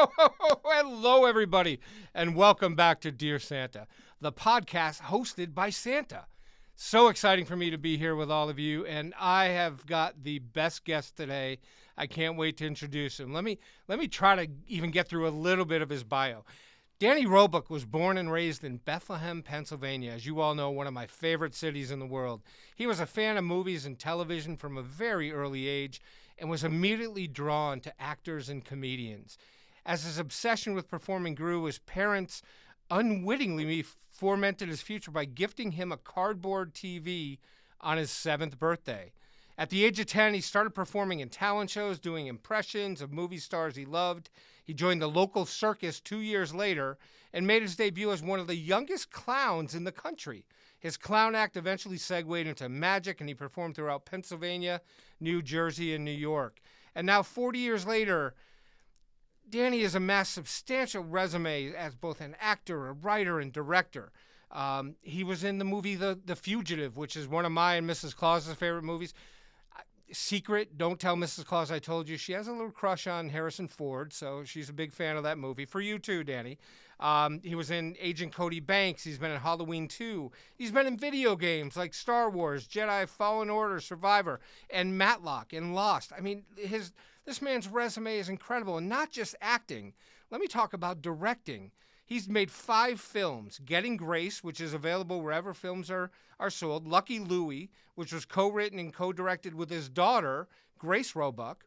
Hello, everybody, and welcome back to Dear Santa, the podcast hosted by Santa. So exciting for me to be here with all of you, and I have got the best guest today. I can't wait to introduce him. Let me try to even get through a little bit of his bio. Danny Roebuck was born and raised in Bethlehem, Pennsylvania, as you all know, one of my favorite cities in the world. He was a fan of movies and television from a very early age and was immediately drawn to actors and comedians. As his obsession with performing grew, his parents unwittingly fomented his future by gifting him a cardboard TV on his 7th birthday. At the age of 10, he started performing in talent shows, doing impressions of movie stars he loved. He joined the local circus 2 years later and made his debut as one of the youngest clowns in the country. His clown act eventually segued into magic, and he performed throughout Pennsylvania, New Jersey, and New York. And now, 40 years later, Danny has amassed substantial resume as both an actor, a writer, and director. He was in the movie The Fugitive, which is one of my and Mrs. Claus's favorite movies. Secret, don't tell Mrs. Claus I told you. She has a little crush on Harrison Ford, so she's a big fan of that movie. For you too, Danny. He was in Agent Cody Banks. He's been in Halloween 2. He's been in video games like Star Wars, Jedi Fallen Order, Survivor, and Matlock, and Lost. I mean, this man's resume is incredible, and not just acting. Let me talk about directing. He's made 5 films: Getting Grace, which is available wherever films are sold; Lucky Louie, which was co-written and co-directed with his daughter, Grace Roebuck;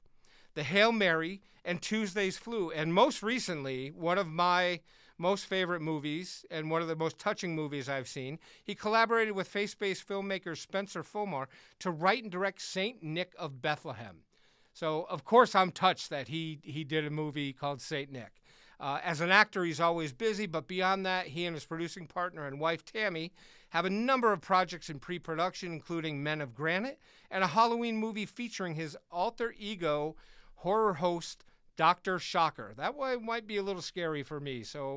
The Hail Mary, and Tuesday's Flu. And most recently, one of my most favorite movies and one of the most touching movies I've seen, he collaborated with faith-based filmmaker Spencer Fulmar to write and direct Saint Nick of Bethlehem. So, of course, I'm touched that he did a movie called Saint Nick. As an actor, he's always busy, but beyond that, he and his producing partner and wife, Tammy, have a number of projects in pre-production, including Men of Granite and a Halloween movie featuring his alter ego horror host, Dr. Shocker. That one might be a little scary for me, so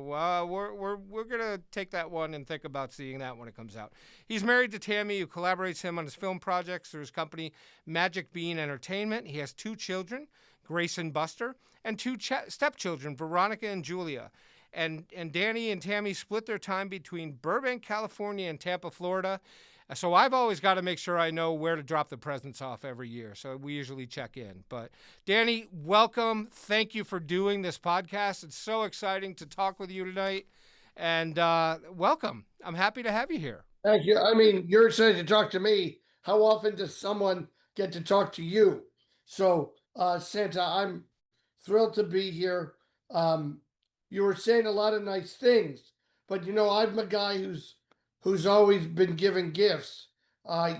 we're going to take that one and think about seeing that when it comes out. He's married to Tammy, who collaborates him on his film projects through his company, Magic Bean Entertainment. He has 2 children, Grace and Buster, and 2 stepchildren, Veronica and Julia. And Danny and Tammy split their time between Burbank, California, and Tampa, Florida. So I've always got to make sure I know where to drop the presents off every year. So we usually check in. But Danny, welcome. Thank you for doing this podcast. It's so exciting to talk with you tonight. And welcome. I'm happy to have you here. Thank you. I mean, you're excited to talk to me. How often does someone get to talk to you? So, Santa, I'm thrilled to be here. You were saying a lot of nice things, but I'm a guy who's always been given gifts.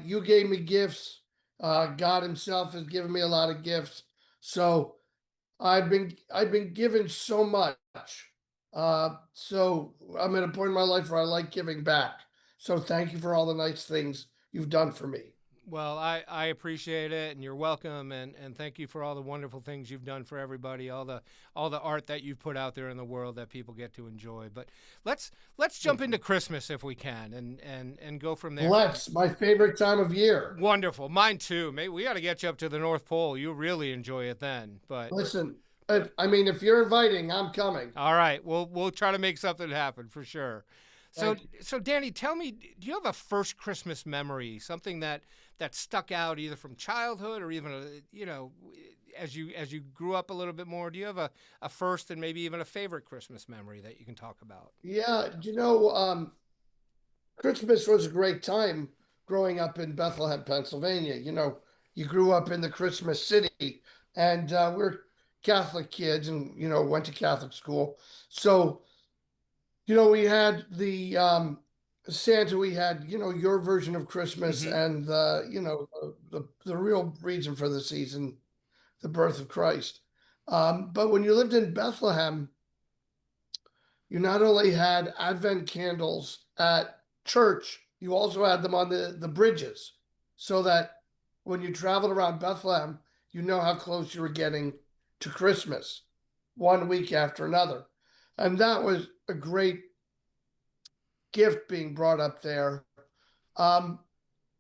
You gave me gifts. God Himself has given me a lot of gifts. So I've been given so much. So I'm at a point in my life where I like giving back. So thank you for all the nice things you've done for me. Well, I appreciate it, and you're welcome, and thank you for all the wonderful things you've done for everybody, all the art that you've put out there in the world that people get to enjoy. But let's jump into Christmas if we can, and go from there. My favorite time of year. Wonderful, mine too. Maybe we got to get you up to the North Pole. You really enjoy it then. But Listen, if you're inviting, I'm coming. all right, we'll try to make something happen for sure. So Danny, tell me, do you have a first Christmas memory, something that stuck out either from childhood or even as you grew up a little bit more? Do you have a first and maybe even a favorite Christmas memory that you can talk about? Yeah, Christmas was a great time growing up in Bethlehem, Pennsylvania. You grew up in the Christmas city, and we're Catholic kids, and went to Catholic school. So we had the Santa. We had your version of Christmas, Mm-hmm. and the real reason for the season, the birth of Christ. But when you lived in Bethlehem, you not only had Advent candles at church, you also had them on the bridges, so that when you traveled around Bethlehem, you know how close you were getting to Christmas, one week after another. And that was a great gift being brought up there. I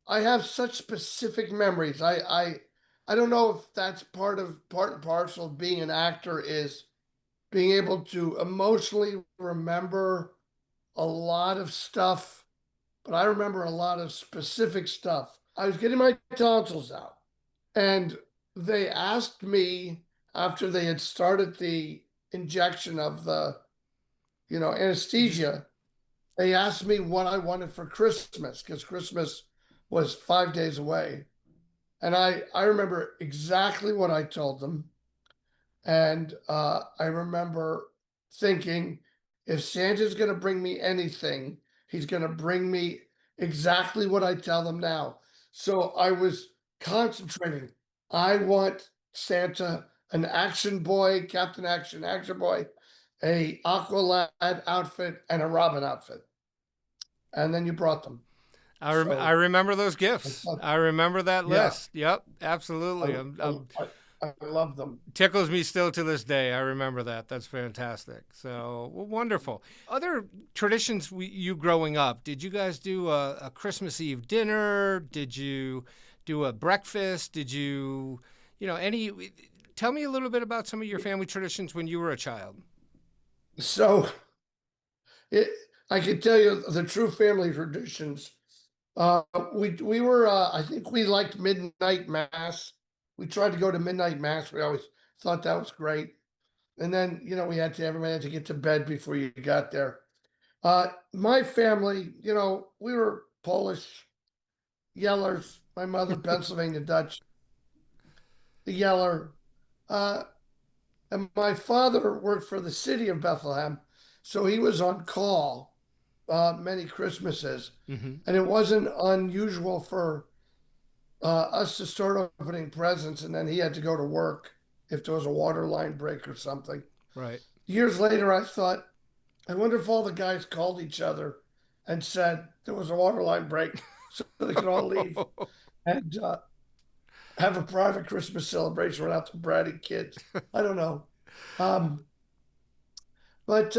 have such specific memories. I don't know if that's part and parcel of being an actor, is being able to emotionally remember a lot of stuff, but I remember a lot of specific stuff. I was getting my tonsils out, and they asked me after they had started the injection of the, Hmm. anesthesia. They asked me what I wanted for Christmas because Christmas was 5 days away. And I remember exactly what I told them. And I remember thinking, if Santa's going to bring me anything, he's going to bring me exactly what I tell them now. So I was concentrating. I want Santa an action boy, Captain Action Boy, a Aqualad outfit, and a Robin outfit. And then you brought them. I So remember those I gifts. thought, I remember that yeah, list. Yep, absolutely. I, I love them. Tickles me still to this day. I remember that. That's fantastic. So well, wonderful. Other traditions you growing up? Did you guys do a Christmas Eve dinner? Did you do a breakfast? Did you, any? Tell me a little bit about some of your family traditions when you were a child. So it, I can tell you the true family traditions. Uh, we were I think we liked midnight mass. We tried to go to midnight mass. We always thought that was great. And then we had to everybody had to get to bed before you got there. My family, we were Polish yellers. My mother Pennsylvania Dutch, the yeller. Uh, and my father worked for the city of Bethlehem, so he was on call many Christmases, Hmm. and it wasn't unusual for us to start opening presents, and then he had to go to work if there was a water line break or something. Right. Years later, I thought, I wonder if all the guys called each other and said there was a water line break so they could all leave and have a private Christmas celebration without the bratty kids. I don't know. Um, but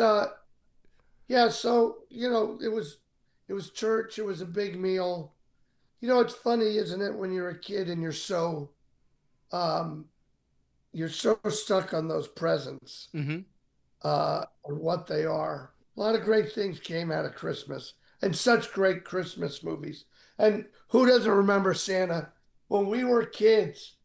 yeah, so it was church, it was a big meal. It's funny, isn't it, when you're a kid and um you're so stuck on those presents, Hmm. and what they are. A lot of great things came out of Christmas and such great Christmas movies. And who doesn't remember Santa? When we were kids,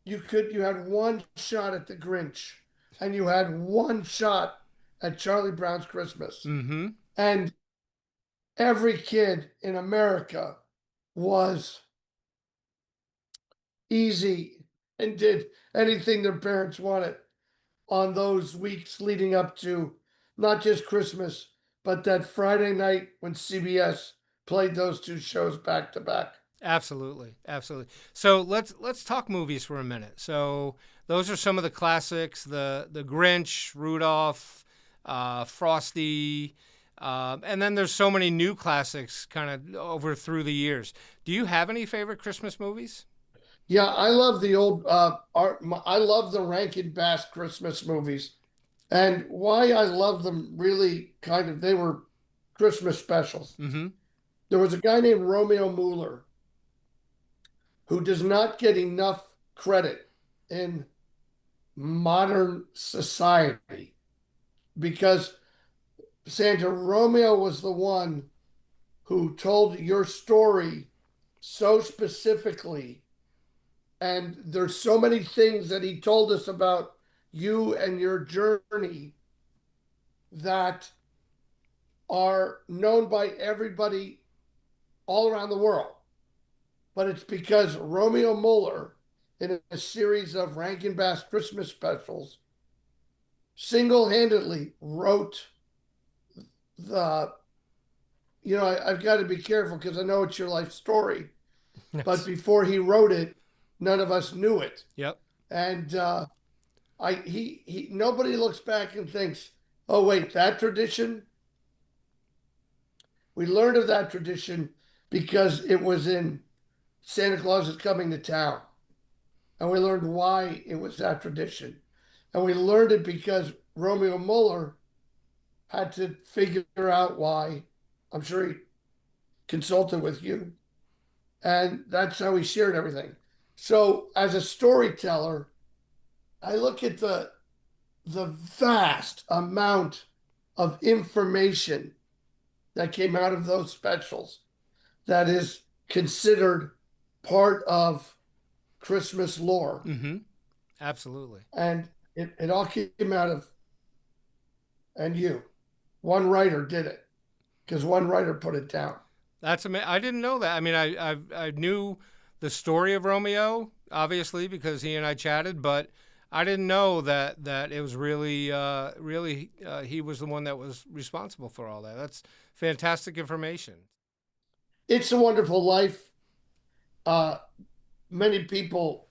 you had one shot at the Grinch and you had one shot at Charlie Brown's Christmas. Hmm. And every kid in America was easy and did anything their parents wanted on those weeks leading up to not just Christmas, but that Friday night when CBS played those two shows back to back. Absolutely, absolutely. So let's talk movies for a minute. So those are some of the classics: the Grinch, Rudolph, Frosty, and then there's so many new classics kind of over through the years. Do you have any favorite Christmas movies? Yeah, I love the old art. I love the Rankin Bass Christmas movies, and why I love them really they were Christmas specials. Mm-hmm. There was a guy named Romeo Mueller who does not get enough credit in modern society because Santa Romeo was the one who told your story so specifically. And there's so many things that he told us about you and your journey that are known by everybody all around the world. But it's because Romeo Mueller, in a series of Rankin Bass Christmas specials, single handedly wrote the, I've got to be careful because I know it's your life story. But Yes. before he wrote it, none of us knew it. Yep. And he nobody looks back and thinks, oh wait, that tradition, we learned of that tradition because it was in Santa Claus is Coming to Town. And we learned why it was that tradition. And we learned it because Romeo Mueller had to figure out why. I'm sure he consulted with you. And that's how he shared everything. So as a storyteller, I look at the vast amount of information that came out of those specials that is considered part of Christmas lore. Mm-hmm. Absolutely. And it all came out of, and you. One writer did it because one writer put it down. That's amazing. I didn't know that. I mean, I knew the story of Romeo, obviously, because he and I chatted, but I didn't know that it was really he was the one that was responsible for all that. That's fantastic information. It's a Wonderful Life. Uh, Many people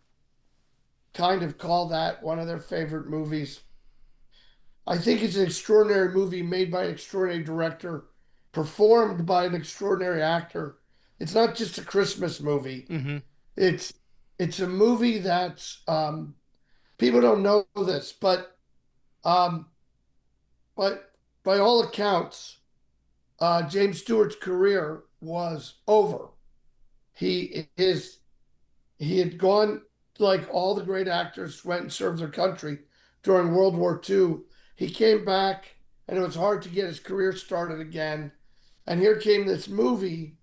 kind of call that one of their favorite movies. I think it's an extraordinary movie made by an extraordinary director, performed by an extraordinary actor. It's not just a Christmas movie. Mm-hmm. It's it's a movie that's people don't know this, um, but by all accounts, James Stewart's career was over. He is he had gone like all the great actors went and served their country during World War II. He came back, and it was hard to get his career started again. And here came this movie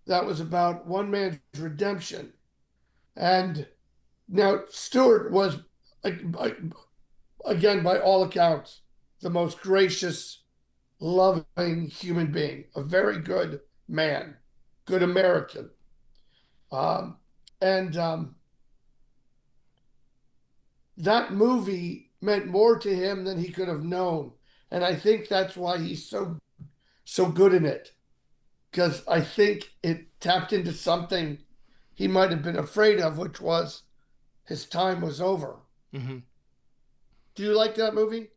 that was about one man's redemption. And now Stewart was, again, by all accounts, the most gracious, loving human being, a very good man, good American. Um, and that movie meant more to him than he could have known. And I think that's why he's so good in it. Because I think it tapped into something he might have been afraid of, which was his time was over. Mm-hmm. Do you like that movie?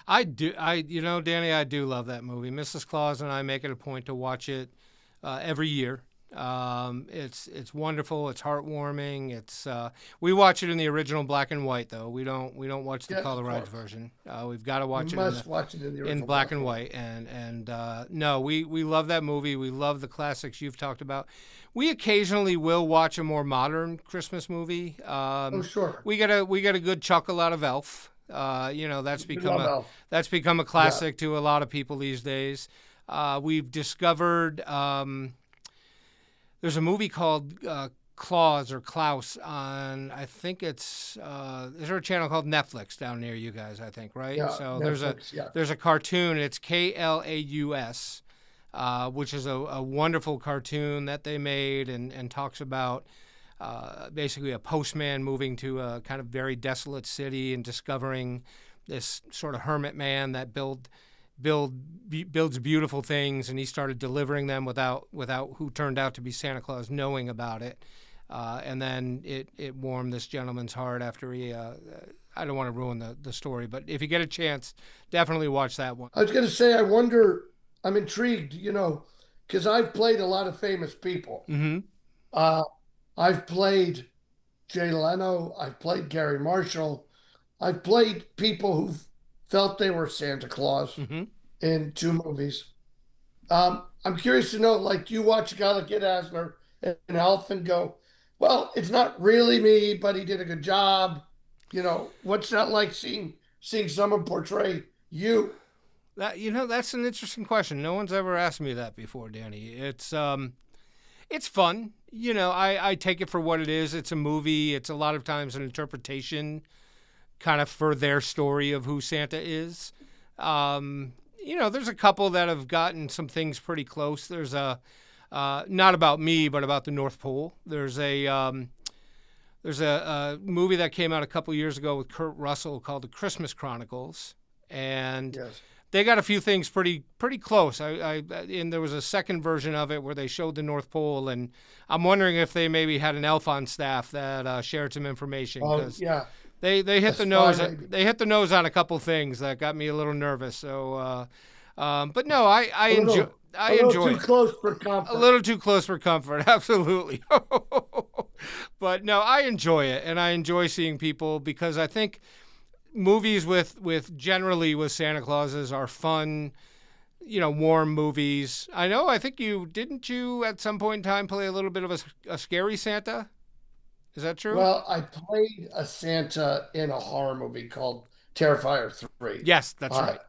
I do. Danny, I do love that movie. Mrs. Claus and I make it a point to watch it every year. It's wonderful. It's heartwarming. We watch it in the original black and white though. We don't watch the Yes, of colorized course. version. We've got to You watch it must watch it in the in original black black and and white. white. And no, we love that movie. We love the classics you've talked about. We occasionally will watch a more modern Christmas movie. Oh, sure. We get a good chuckle out of Elf. You love Elf. That's become a Yeah. classic to a lot of people these days. We've discovered there's a movie called Claus or Klaus on I think is there a channel called Netflix down near you guys, I think, right? Yeah. So Netflix. Yeah. there's a cartoon. It's Klaus, which is a wonderful cartoon that they made and talks about basically a postman moving to a kind of very desolate city and discovering this sort of hermit man that builds beautiful things, and he started delivering them without who turned out to be Santa Claus knowing about it. And then it warmed this gentleman's heart after he. I don't want to ruin the story, but if you get a chance, definitely watch that one. I was going to say, I wonder, I'm intrigued, because I've played a lot of famous people. Mm-hmm. Uh, I've played Jay Leno. I've played Gary Marshall. I've played people who felt they were Santa Claus Mm-hmm. in two movies. I'm curious to know, like, do you watch a guy like Ed Asner and Elf and go, well, it's not really me, but he did a good job. What's that like seeing someone portray you? That's an interesting question. No one's ever asked me that before, Danny. It's fun. I take it for what it is. It's a movie. It's a lot of times an interpretation kind of for their story of who Santa is. There's a couple that have gotten some things pretty close. There's not about me, but about the North Pole. There's a movie that came out a couple years ago with Kurt Russell called The Christmas Chronicles, and Yes. they got a few things pretty close. And there was a second version of it where they showed the North Pole, and I'm wondering if they maybe had an elf on staff that shared some information Oh, because yeah. they hit A the spy, nose. maybe. They hit the nose on a couple things that got me a little nervous. So, but no, I A enjoy little, I a little enjoy too it. close for A comfort. little too close for comfort, absolutely. But no, I enjoy it, and I enjoy seeing people because I think movies with generally with Santa Clauses are fun, warm movies. I know. I think you at some point in time play a little bit of a scary Santa. Is that true? Well, I played a Santa in a horror movie called Terrifier 3. Yes, that's Uh, right.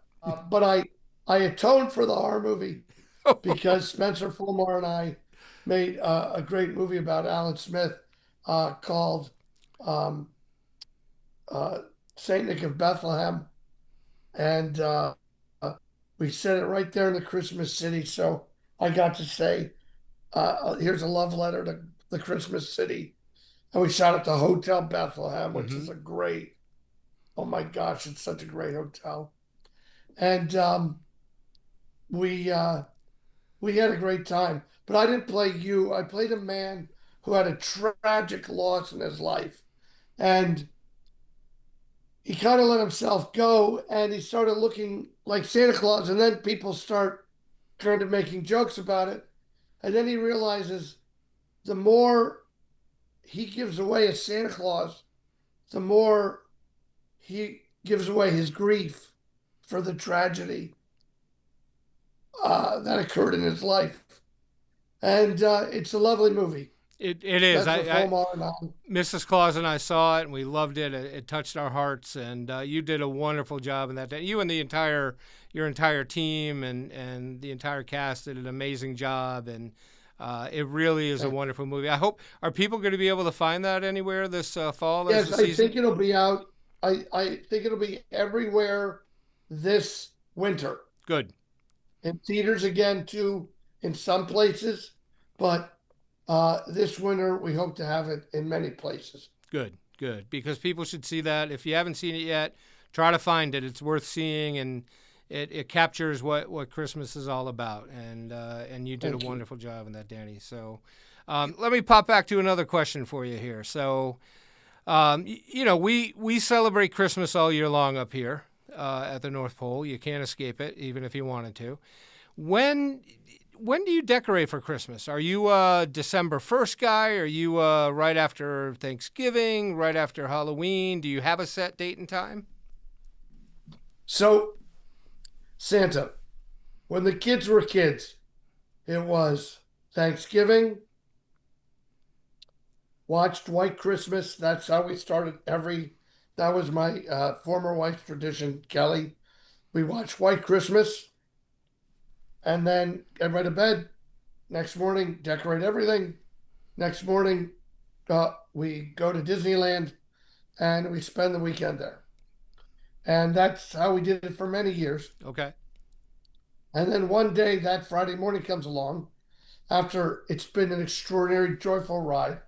but I atoned for the horror movie because Spencer Fulmar and I made a great movie about Alan Smith called um, uh, Saint Nick of Bethlehem, and uh, we set it right there in the Christmas city. So I got to say, "Here's a love letter to the Christmas city," and we shot at the Hotel Bethlehem, which Hmm. is a great. Oh my gosh, it's such a great hotel, and we uh, we had a great time. But I didn't play you. I played a man who had a tragic loss in his life, and he kind of let himself go, and he started looking like Santa Claus. And then people start kind of making jokes about it, and then he realizes the more he gives away as Santa Claus, the more he gives away his grief for the tragedy that occurred in his life. And it's a lovely movie. It is. Spencer I Fulmar and I. Mrs. Claus and I saw it and we loved it. It touched our hearts, and you did a wonderful job in that. You and the entire your entire team and the entire cast did an amazing job, and it really is a Thank wonderful movie. I hope are people going to be able to find that anywhere this fall as Yes, the I season? think it'll be out. I think it'll be everywhere this winter. Good. In theaters again too, in some places, but this winter we hope to have it in many places. Good, good. Because people should see that. If you haven't seen it yet, try to find it. It's worth seeing, and it captures what Christmas is all about. And you did a Thank you. wonderful job in that, Danny. So let me pop back to another question for you here. So we celebrate Christmas all year long up here at the North Pole. You can't escape it, even if you wanted to. When when do you decorate for Christmas? Are you a December 1st guy? Are you right after Thanksgiving? Right after Halloween? Do you have a set date and time? So Santa, when the kids were kids, it was Thanksgiving, watched White Christmas. That's how we started every. That was my former wife's tradition, Kelly. We watched White Christmas and then get ready to bed. Next morning, decorate everything. Next morning, we go to Disneyland and we spend the weekend there. And that's how we did it for many years. Okay. And then one day, that Friday morning comes along after it's been an extraordinary, joyful ride.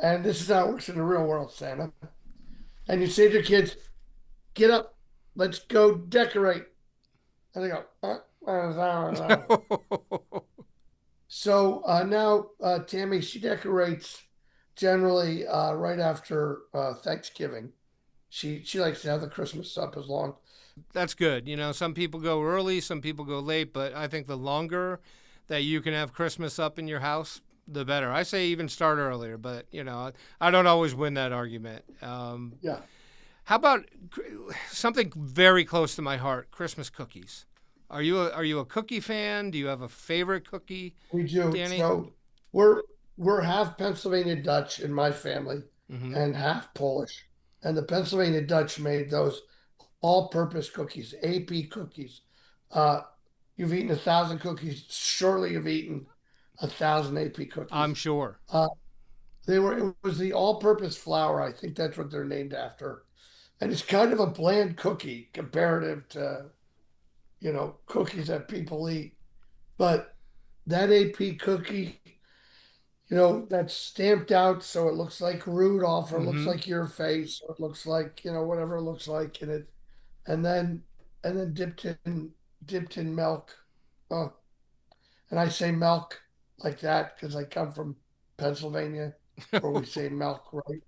And this is how it works in the real world, Santa. And you say to your kids, get up, let's go decorate. And they go, So now Tammy, she decorates generally right after Thanksgiving. She likes to have the Christmas up as long. That's good. Some people go early, some people go late, but I think the longer that you can have Christmas up in your house, the better. I say even start earlier, but I don't always win that argument. Yeah, How about something very close to my heart? Christmas cookies. Are you a cookie fan? Do you have a favorite cookie, we do. Danny? So we're we're half Pennsylvania Dutch in my family Hmm. and half Polish. And the Pennsylvania Dutch made those all-purpose cookies, AP cookies. Uh, you've eaten 1,000 cookies. Surely you've eaten 1,000 AP I'm cookies. sure. Uh, it was the all-purpose flour. I think that's what they're named after. And it's kind of a bland cookie comparative to, cookies that people eat. But that AP cookie, that's stamped out so it looks like Rudolph or it looks Hmm. like your face or it looks like, whatever it looks like in it. And then dipped in milk. Oh, and I say milk like that because I come from Pennsylvania where we say milk, right?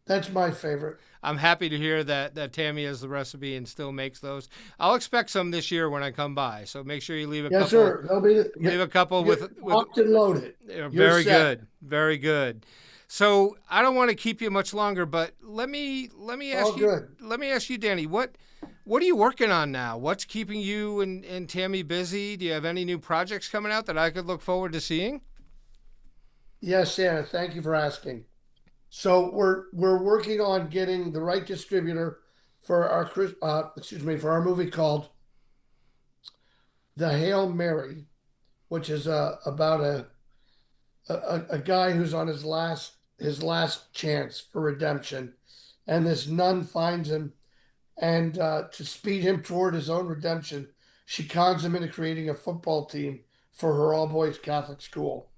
That's my favorite. I'm happy to hear that Tammy has the recipe and still makes those. I'll expect some this year when I come by. So make sure you leave a Yes, couple. sir. They'll be Leave a couple get with. locked and loaded. You're Very set. good, very good. So I don't want to keep you much longer, but let me All ask you good. Danny, what are you working on now? What's keeping you and Tammy busy? Do you have any new projects coming out that I could look forward to seeing? Yes, Santa. Thank you for asking. So we're working on getting the right distributor for our for our movie called The Hail Mary, which is about a guy who's on his last chance for redemption, and this nun finds him, and to speed him toward his own redemption, she cons him into creating a football team for her all boys Catholic school.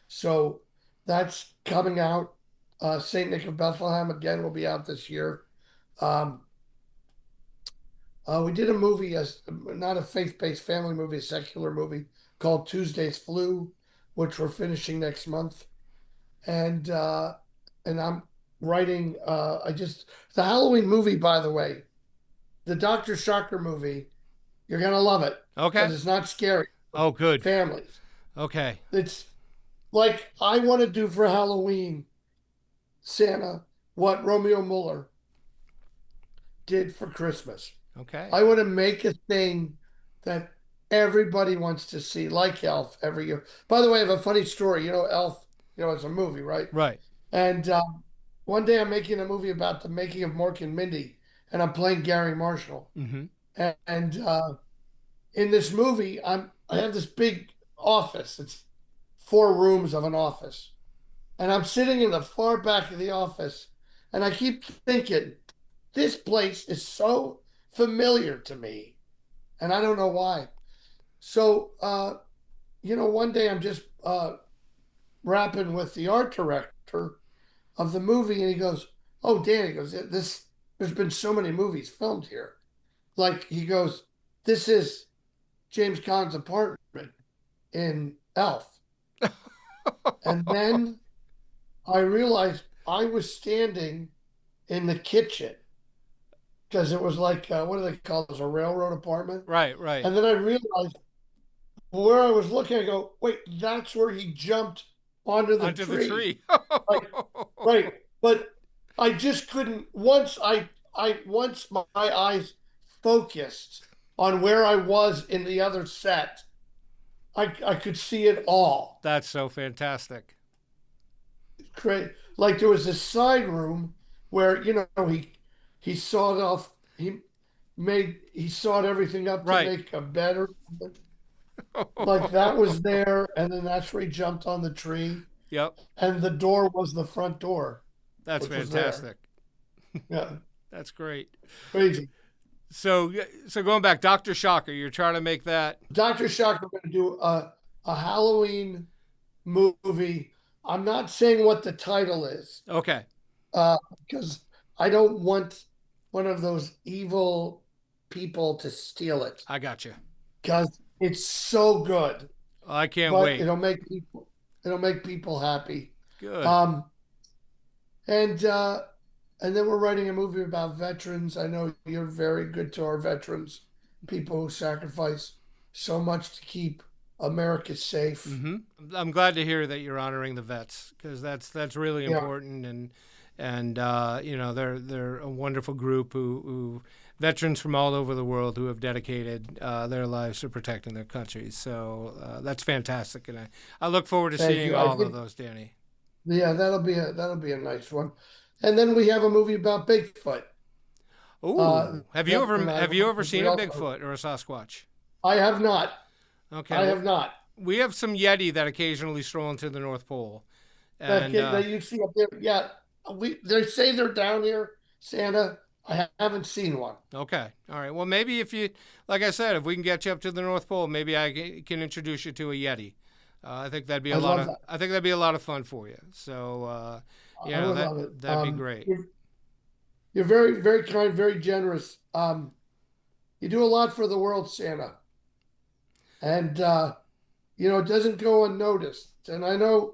So that's coming out. Saint Nick of Bethlehem again will be out this year. Um, we did a movie, not a faith-based family movie, a secular movie called Tuesday's Flu, which we're finishing next month. And I'm writing. I just the Halloween movie, by the way, the Doctor Shocker movie. You're gonna love it Okay. because it's not scary for Oh, good. families. Okay. It's like I want to do for Halloween, Santa, what Romeo Muller did for Christmas. Okay. I want to make a thing that everybody wants to see, like Elf every year. By the way, I have a funny story. You know, Elf, it's a movie, right? Right. And one day I'm making a movie about the making of Mork and Mindy, and I'm playing Gary Marshall. Mm-hmm. And in this movie, I have this big office. It's 4 rooms of an office, and I'm sitting in the far back of the office, and I keep thinking, this place is so familiar to me, and I don't know why. So, one day I'm just rapping with the art director of the movie, and he goes, "Oh, Dan," he goes, "This there's been so many movies filmed here." Like he goes, "This is James Caan's apartment in Elf," and then I realized I was standing in the kitchen because it was like what do they call this? A railroad apartment. Right. Right. And then I realized where I was looking. I go, "Wait, that's where he jumped onto the Onto the tree." tree. Like, right. But I just couldn't once my eyes focused on where I was in the other set, I could see it all. That's so fantastic. Great. Like there was a side room where, he sawed off he sawed everything up to Right. make a bed or something. Like that was there, and then that's where he jumped on the tree. Yep. And the door was the front door, That's which was there. fantastic. Yeah. That's great. Crazy. So going back, Doctor Shocker, you're trying to make that. Dr. Shock, we're going to do a Halloween movie. I'm not saying what the title is Okay. because I don't want one of those evil people to steal it I got you. because it's so good, I can't but wait. it'll make people happy. Good. Um, and then we're writing a movie about veterans. I know you're very good to our veterans, people who sacrifice so much to keep America safe. Mm-hmm. I'm glad to hear that you're honoring the vets because that's really Yeah, important and they're a wonderful group who veterans from all over the world who have dedicated their lives to protecting their countries. So that's fantastic, and I look forward to thank seeing you. I all of think those, Danny. yeah, that'll be a nice one. And then we have a movie about Bigfoot. Ooh, have you That ever and I have you ever we seen a also Bigfoot or a Sasquatch? I have not. Okay, I well, have not. we have some Yeti that occasionally stroll into the North Pole, That and kid that you see up there. Yeah, they say they're down here, Santa. I haven't seen one. okay, all right. Well, maybe if you, like I said, if we can get you up to the North Pole, maybe can introduce you to a Yeti. I think that'd be I a lot love of that. I think that'd be a lot of fun for you. So I would love it. that'd be great. You're very, very kind, very generous. You do a lot for the world, Santa, and it doesn't go unnoticed. And I know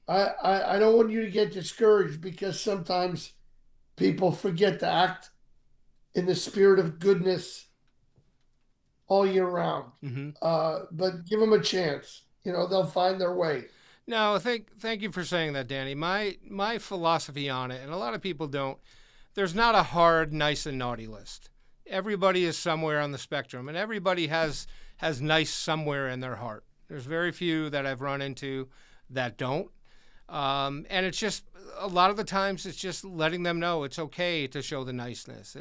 I don't want you to get discouraged because sometimes people forget to act in the spirit of goodness all year round. Hmm. But give them a chance. They'll find their way. No, thank you for saying that, Danny. My philosophy on it, and a lot of people don't. There's not a hard, nice, and naughty list. Everybody is somewhere on the spectrum, and everybody has nice somewhere in their heart. There's very few that I've run into that don't. And it's just a lot of the times it's just letting them know it's okay to show the niceness,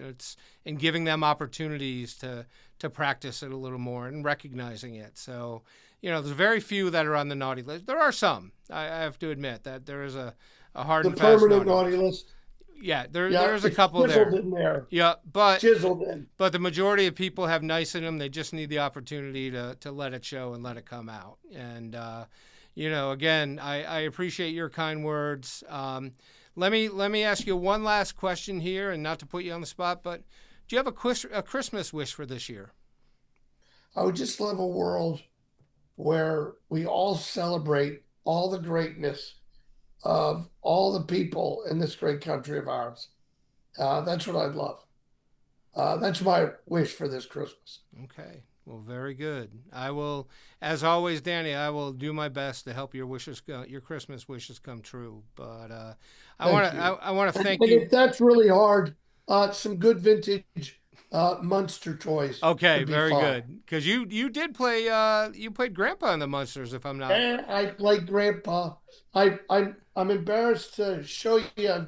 and giving them opportunities to practice it a little more and recognizing it. So, there's very few that are on the naughty list. There are some. I have to admit that there is a hard The and fast permanent naughty naughty list. list. Yeah, Yeah, there's a it's couple chiseled there. in there. Yeah, but Chiseled in. the majority of people have nice in them. They just need the opportunity to let it show and let it come out. And again, I appreciate your kind words. Let me ask you one last question here, and not to put you on the spot, but do you have a Christmas wish for this year? I would just love a world where we all celebrate all the greatness of all the people in this great country of ours. That's what I'd love. That's my wish for this Christmas. Okay. Well, very good. I will, as always, Danny. I will do my best to help your Christmas wishes come true. But Thank you. I want to And thank you. if that's really hard, some good vintage Munster toys Okay, would be very fine. good. Because you did play you played Grandpa in the Munsters, if I'm not. And I played Grandpa. I'm embarrassed to show you.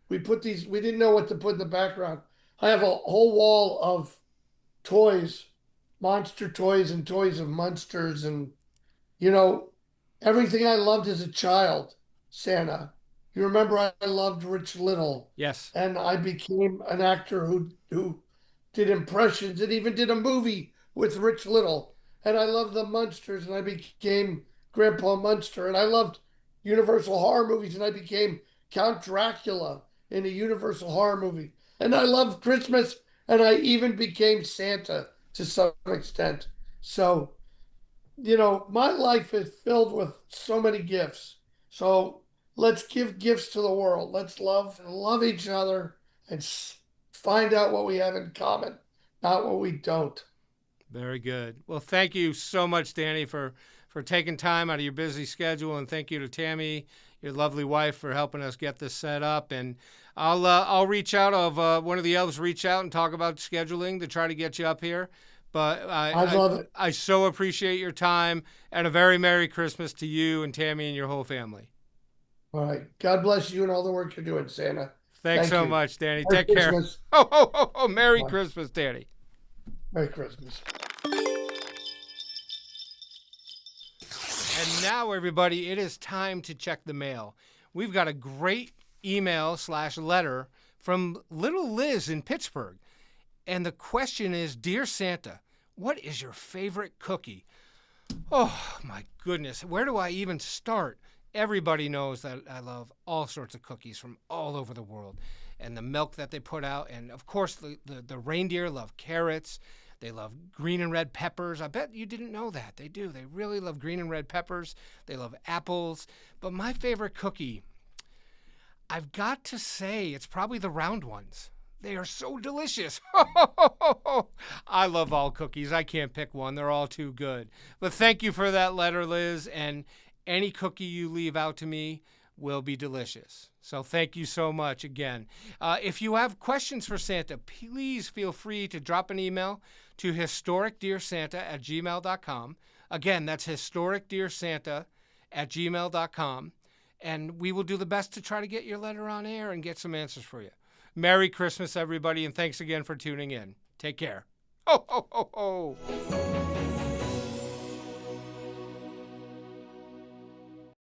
We put these. We didn't know what to put in the background. I have a whole wall of toys, monster toys, and toys of monsters, and you know, everything I loved as a child, Santa. You remember I loved Rich Little, Yes. and I became an actor who did impressions and even did a movie with Rich Little. And I loved the Munsters, and I became Grandpa Munster. And I loved Universal horror movies, and I became Count Dracula in a Universal horror movie. And I loved Christmas, and I even became Santa to some extent. So my life is filled with so many gifts. So let's give gifts to the world. Let's love each other, and find out what we have in common, not what we don't. Very good. Well, thank you so much, Danny, for taking time out of your busy schedule, and thank you to Tammy, your lovely wife, for helping us get this set up. And I'll reach out one of the elves reach out and talk about scheduling to try to get you up here. But I'd love it. I so appreciate your time, and a very Merry Christmas to you and Tammy and your whole family. All right. God bless you and all the work you're doing, Santa. Thanks Thank so you. much, Danny. Merry Take care. Christmas. Oh, oh, oh, oh, Merry Bye. Christmas, Danny. Merry Christmas. And now, everybody, it is time to check the mail. We've got a great email/letter from little Liz in Pittsburgh. And the question is, Dear Santa, what is your favorite cookie? Oh, my goodness. Where do I even start? Everybody knows that I love all sorts of cookies from all over the world, and the milk that they put out. And, of course, the reindeer love carrots. They love green and red peppers. I bet you didn't know that. They do. They really love green and red peppers. They love apples. But my favorite cookie, I've got to say, it's probably the round ones. They are so delicious. I love all cookies. I can't pick one. They're all too good. But thank you for that letter, Liz. And any cookie you leave out to me will be delicious. So thank you so much again. If you have questions for Santa, please feel free to drop an email to historicdearsanta@gmail.com. Again, that's historicdearsanta@gmail.com. And we will do the best to try to get your letter on air and get some answers for you. Merry Christmas, everybody, and thanks again for tuning in. Take care. Ho, ho, ho, ho.